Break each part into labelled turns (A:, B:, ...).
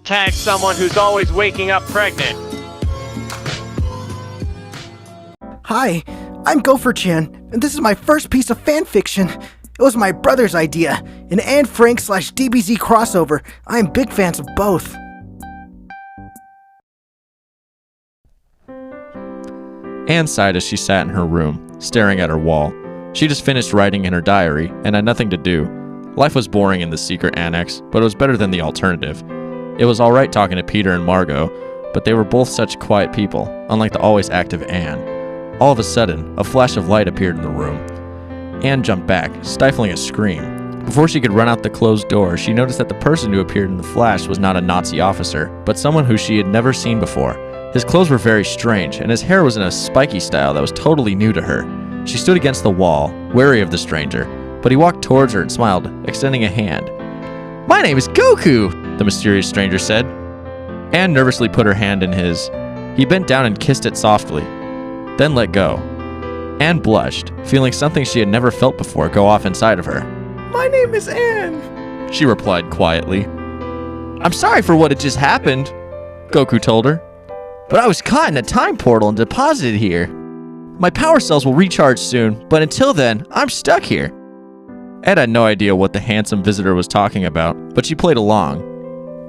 A: Tag someone who's always waking up pregnant.
B: Hi, I'm Gopher-chan, and this is my first piece of fanfiction. It was my brother's idea, an Anne Frank / DBZ crossover. I am big fans of both.
C: Anne sighed as she sat in her room, staring at her wall. She just finished writing in her diary and had nothing to do. Life was boring in the secret annex, but it was better than the alternative. It was alright talking to Peter and Margot, but they were both such quiet people, unlike the always active Anne. All of a sudden, a flash of light appeared in the room. Anne jumped back, stifling a scream. Before she could run out the closed door, she noticed that the person who appeared in the flash was not a Nazi officer, but someone who she had never seen before. His clothes were very strange, and his hair was in a spiky style that was totally new to her. She stood against the wall, wary of the stranger, but he walked towards her and smiled, extending a hand. "My name is Goku," the mysterious stranger said. Anne nervously put her hand in his. He bent down and kissed it softly, then let go. Anne blushed, feeling something she had never felt before go off inside of her.
B: My name is Anne,
C: she replied quietly. "I'm sorry for what had just happened," Goku told her. "But I was caught in a time portal and deposited here. My power cells will recharge soon, but until then, I'm stuck here." Ed had no idea what the handsome visitor was talking about, but she played along.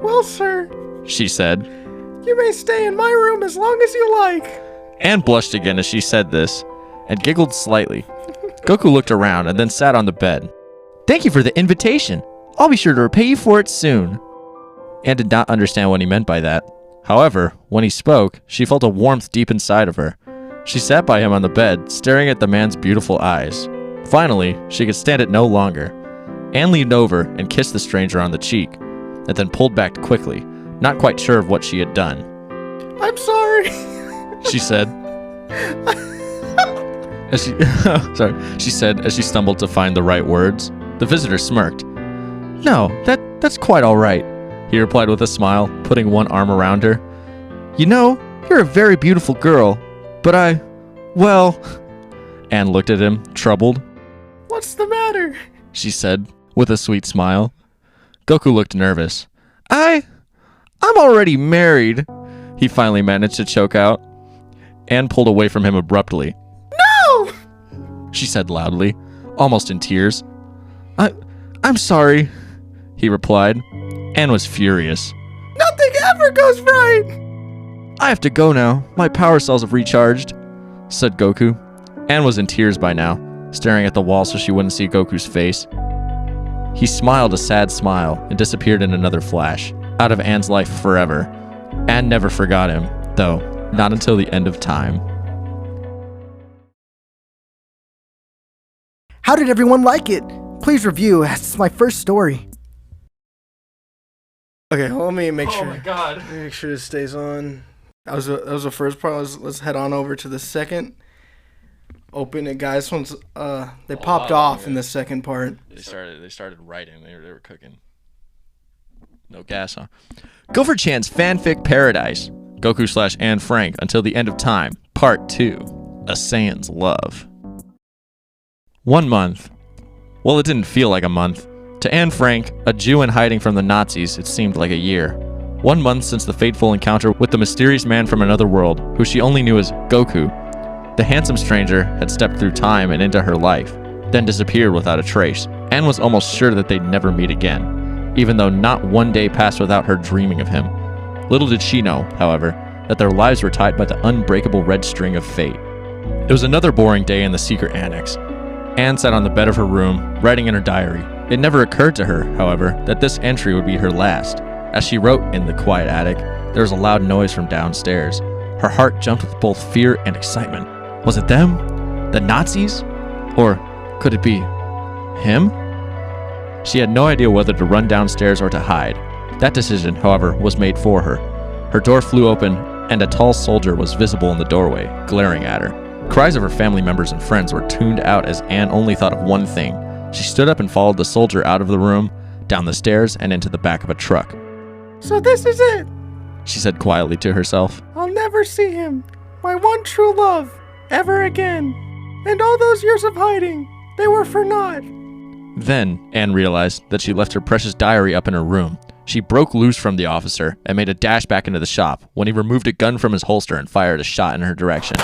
B: Well, sir,
C: she said.
B: You may stay in my room as long as you like.
C: Anne blushed again as she said this, and giggled slightly. Goku looked around and then sat on the bed. "Thank you for the invitation. I'll be sure to repay you for it soon." Anne did not understand what he meant by that. However, when he spoke, she felt a warmth deep inside of her. She sat by him on the bed, staring at the man's beautiful eyes. Finally, she could stand it no longer. Anne leaned over and kissed the stranger on the cheek, and then pulled back quickly, not quite sure of what she had done.
B: I'm sorry,
C: she said. She said as she stumbled to find the right words. The visitor smirked. "No, that's quite all right," he replied with a smile, putting one arm around her. "You know, you're a very beautiful girl, but well..." Anne looked at him, troubled.
B: What's the matter?
C: She said, with a sweet smile. Goku looked nervous. I'm already married," he finally managed to choke out. Anne pulled away from him abruptly.
B: No!
C: She said loudly, almost in tears. I'm sorry, he replied. Anne was furious.
B: Nothing ever goes right!
C: "I have to go now. My power cells have recharged," said Goku. Anne was in tears by now, staring at the wall so she wouldn't see Goku's face. He smiled a sad smile and disappeared in another flash, out of Anne's life forever. Anne never forgot him, though, not until the end of time.
B: How did everyone like it? Please review, as it's my first story. Okay, well, let me make sure.
C: Oh my god.
B: Make sure it stays on. That was the first part. Let's head on over to the second. Open it, guys. Once they popped off in the second part.
C: They started writing. They were cooking. No gas, huh? Gopher-chan's fanfic paradise. Goku / Anne Frank until the end of time. Part 2. A Saiyan's love. 1 month. Well, it didn't feel like a month. To Anne Frank, a Jew in hiding from the Nazis, it seemed like a year. 1 month since the fateful encounter with the mysterious man from another world, who she only knew as Goku. The handsome stranger had stepped through time and into her life, then disappeared without a trace. Anne was almost sure that they'd never meet again, even though not one day passed without her dreaming of him. Little did she know, however, that their lives were tied by the unbreakable red string of fate. It was another boring day in the secret annex. Anne sat on the bed of her room, writing in her diary. It never occurred to her, however, that this entry would be her last. As she wrote in the quiet attic, there was a loud noise from downstairs. Her heart jumped with both fear and excitement. Was it them? The Nazis? Or could it be him? She had no idea whether to run downstairs or to hide. That decision, however, was made for her. Her door flew open, and a tall soldier was visible in the doorway, glaring at her. Cries of her family members and friends were tuned out as Anne only thought of one thing. She stood up and followed the soldier out of the room, down the stairs, and into the back of a truck.
B: So this is it,
C: she said quietly to herself.
B: I'll never see him, my one true love, ever again. And all those years of hiding, they were for naught.
C: Then Anne realized that she left her precious diary up in her room. She broke loose from the officer and made a dash back into the shop when he removed a gun from his holster and fired a shot in her direction.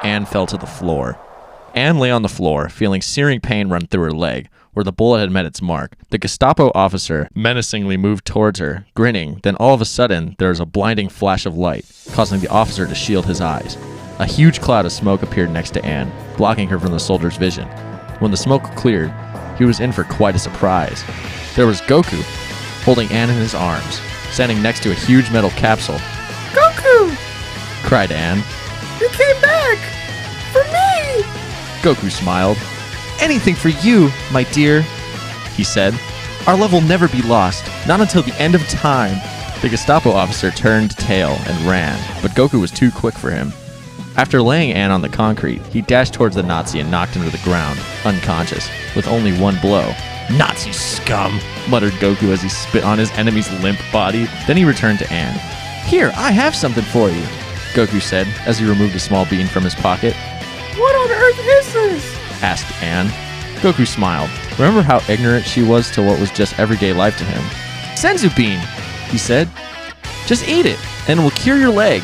C: Anne fell to the floor. Anne lay on the floor, feeling searing pain run through her leg, where the bullet had met its mark. The Gestapo officer menacingly moved towards her, grinning. Then all of a sudden, there was a blinding flash of light, causing the officer to shield his eyes. A huge cloud of smoke appeared next to Anne, blocking her from the soldier's vision. When the smoke cleared, he was in for quite a surprise. There was Goku, holding Anne in his arms, standing next to a huge metal capsule.
B: Goku!
C: Cried Anne.
B: You came back! For me!
C: Goku smiled. Anything for you, my dear, he said. Our love will never be lost, not until the end of time. The Gestapo officer turned tail and ran, but Goku was too quick for him. After laying Anne on the concrete, he dashed towards the Nazi and knocked him to the ground, unconscious, with only one blow. Nazi scum, muttered Goku as he spit on his enemy's limp body. Then he returned to Anne. Here, I have something for you, Goku said as he removed a small bean from his pocket.
B: What on earth is this?
C: Asked Anne. Goku smiled. Remember how ignorant she was to what was just everyday life to him. Senzu bean, he said. Just eat it, and it will cure your leg.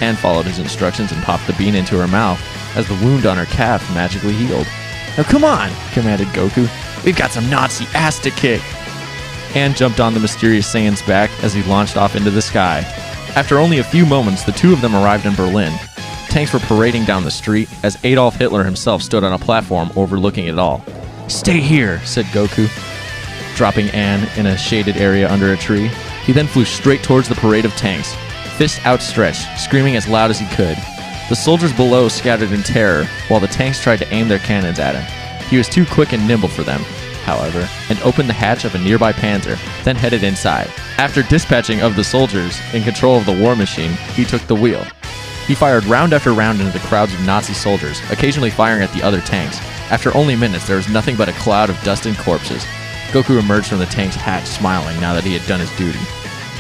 C: Anne followed his instructions and popped the bean into her mouth as the wound on her calf magically healed. Now come on, commanded Goku. We've got some Nazi ass to kick. Anne jumped on the mysterious Saiyan's back as he launched off into the sky. After only a few moments, the two of them arrived in Berlin. Tanks were parading down the street as Adolf Hitler himself stood on a platform overlooking it all. Stay here, said Goku, dropping Anne in a shaded area under a tree. He then flew straight towards the parade of tanks, fists outstretched, screaming as loud as he could. The soldiers below scattered in terror while the tanks tried to aim their cannons at him. He was too quick and nimble for them, however, and opened the hatch of a nearby panzer, then headed inside. After dispatching of the soldiers in control of the war machine, he took the wheel. He fired round after round into the crowds of Nazi soldiers, occasionally firing at the other tanks. After only minutes, there was nothing but a cloud of dust and corpses. Goku emerged from the tank's hatch smiling now that he had done his duty.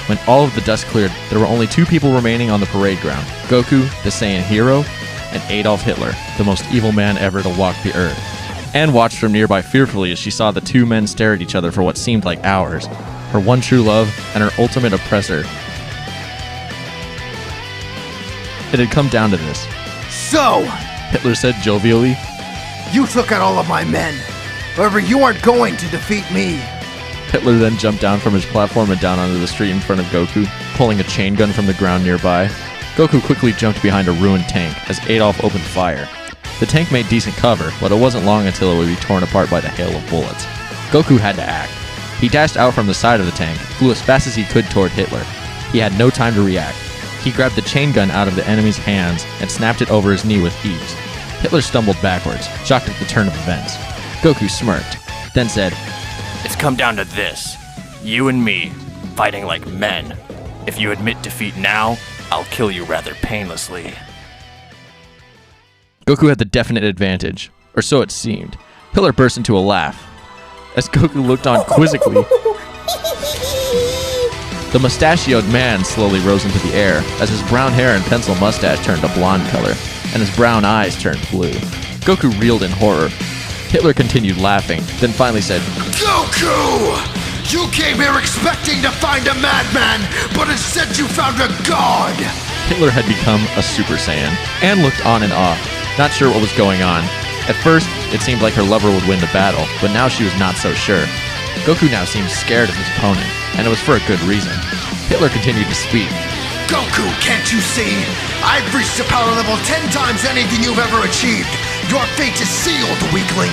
C: When all of the dust cleared, there were only two people remaining on the parade ground, Goku, the Saiyan hero, and Adolf Hitler, the most evil man ever to walk the earth. Anne watched from nearby fearfully as she saw the two men stare at each other for what seemed like hours. Her one true love and her ultimate oppressor. It had come down to this.
B: So,
C: Hitler said jovially.
B: you took out all of my men. However, you aren't going to defeat me.
C: Hitler then jumped down from his platform and down onto the street in front of Goku, pulling a chain gun from the ground nearby. Goku quickly jumped behind a ruined tank as Adolf opened fire. The tank made decent cover, but it wasn't long until it would be torn apart by the hail of bullets. Goku had to act. He dashed out from the side of the tank, flew as fast as he could toward Hitler. He had no time to react. He grabbed the chain gun out of the enemy's hands and snapped it over his knee with ease. Hitler stumbled backwards, shocked at the turn of events. Goku smirked, then said,
A: It's come down to this. You and me, fighting like men. If you admit defeat now, I'll kill you rather painlessly.
C: Goku had the definite advantage, or so it seemed. Hitler burst into a laugh. As Goku looked on quizzically, the mustachioed man slowly rose into the air as his brown hair and pencil mustache turned a blonde color, and his brown eyes turned blue. Goku reeled in horror. Hitler continued laughing, then finally said,
D: Goku! You came here expecting to find a madman, but instead you found a god!
C: Hitler had become a Super Saiyan. Anne looked on in awe, not sure what was going on. At first, it seemed like her lover would win the battle, but now she was not so sure. Goku now seemed scared of his opponent, and it was for a good reason. Hitler continued to speak.
D: Goku, can't you see? I've reached a power level 10 times anything you've ever achieved. Your fate is sealed, weakling.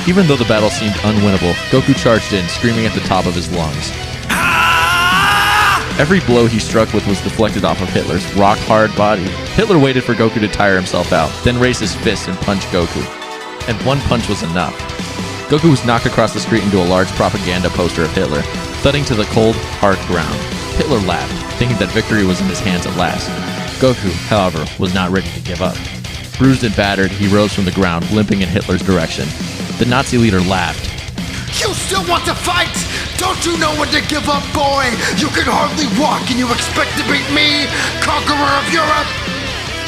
C: Even though the battle seemed unwinnable, Goku charged in, screaming at the top of his lungs. Every blow he struck with was deflected off of Hitler's rock-hard body. Hitler waited for Goku to tire himself out, then raised his fist and punched Goku. And one punch was enough. Goku was knocked across the street into a large propaganda poster of Hitler, thudding to the cold, hard ground. Hitler laughed, thinking that victory was in his hands at last. Goku, however, was not ready to give up. Bruised and battered, he rose from the ground, limping in Hitler's direction. The Nazi leader laughed.
D: You still want to fight? Don't you know when to give up, boy? You can hardly walk and you expect to beat me, conqueror of Europe?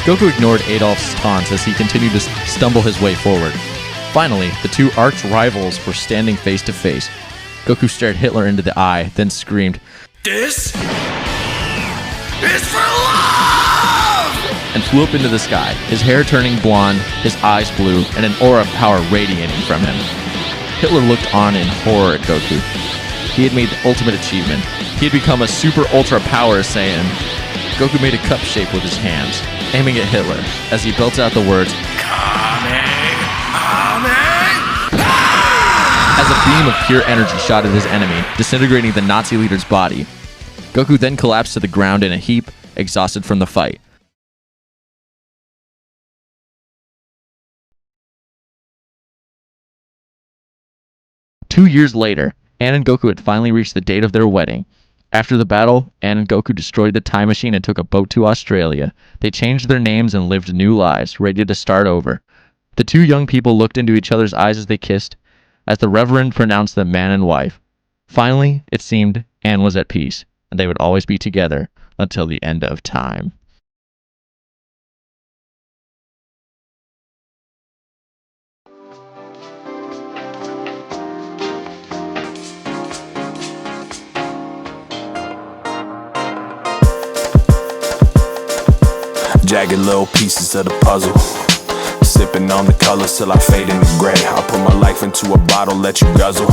C: Goku ignored Adolf's taunts as he continued to stumble his way forward. Finally, the two arch rivals were standing face to face. Goku stared Hitler into the eye, then screamed,
A: This is for love!
C: and flew up into the sky, his hair turning blonde, his eyes blue, and an aura of power radiating from him. Hitler looked on in horror at Goku. He had made the ultimate achievement. He had become a super ultra power Saiyan. Goku made a cup shape with his hands, aiming at Hitler, as he belts out the words, as a beam of pure energy shot at his enemy, disintegrating the Nazi leader's body. Goku then collapsed to the ground in a heap, exhausted from the fight. Two years later, Ann and Goku had finally reached the date of their wedding. After the battle, Ann and Goku destroyed the time machine and took a boat to Australia. They changed their names and lived new lives, ready to start over. The two young people looked into each other's eyes as they kissed, as the Reverend pronounced them man and wife. Finally, it seemed, Ann was at peace, and they would always be together until the end of time.
E: Jagged little pieces of the puzzle, sipping on the colors till I fade into gray. I put my life into a bottle, let you guzzle.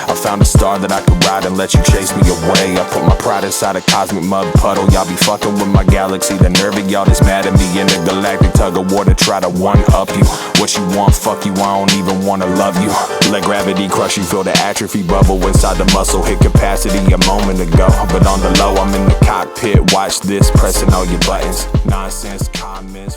E: I found a star that I could ride and let you chase me away. I put my pride inside a cosmic mud puddle. Y'all be fucking with my galaxy, the nerve of y'all that's mad at me. In the galactic tug of war to try to one-up you. What you want, fuck you, I don't even wanna love you. Let gravity crush you, feel the atrophy bubble inside the muscle. Hit capacity a moment ago, but on the low I'm in the cockpit. Watch this, pressing all your buttons. Nonsense comments.